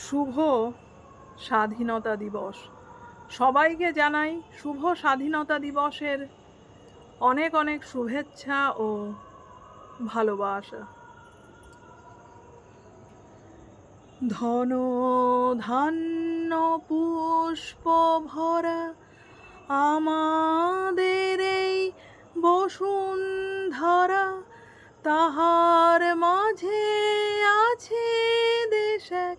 শুভ স্বাধীনতা দিবস। সবাইকে জানাই শুভ স্বাধীনতা দিবসের অনেক অনেক শুভেচ্ছা ও ভালোবাসা। ধন ধান্য পুষ্প ভরা আমাদের এই বসুন্ধরা, তাহার মাঝে আছে দেশ এক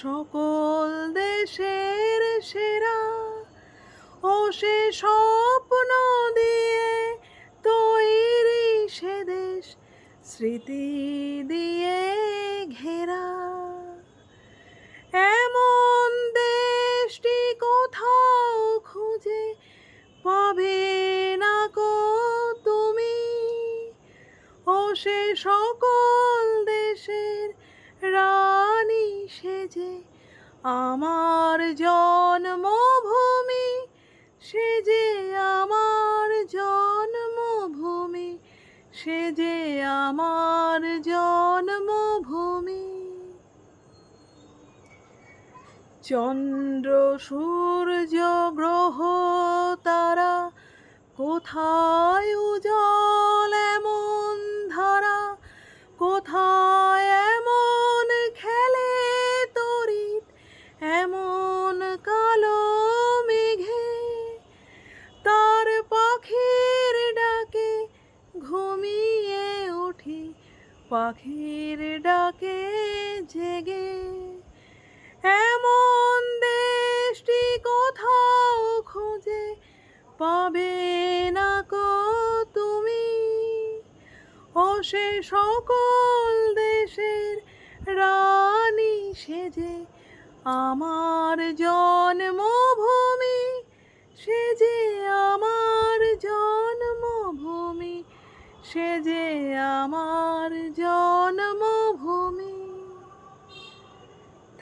সকল দেশের সেরা। ও সে স্বপ্ন দিয়ে তৈরি সে দেশ, স্মৃতি দিয়ে ঘেরা। এমন দেশটি কোথাও খুঁজে পাবে না কো তুমি। ও সে সকল দেশের রানী সেজে আমার জন্মভূমি, সে যে আমার জন্মভূমি, সে যে আমার জন্মভূমি। চন্দ্র সূর্য গ্রহ তারা কোথায় উজ্জ্বল এমন ধারা, কোথায় এমন খেলে তড়িৎ এমন কালো মেঘে। তার পাখির ডাকে ঘুমিয়ে উঠি, পাখির ডাকে জেগে। এমন দেশটি কোথাও খুঁজে পাবে না কো তুমি। ও সে সকল দেশের রানী সেজে আমার জন্মভূমি, সে যে আমার জন্মভূমি, সে যে আমার জন্মভূমি।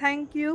Thank you.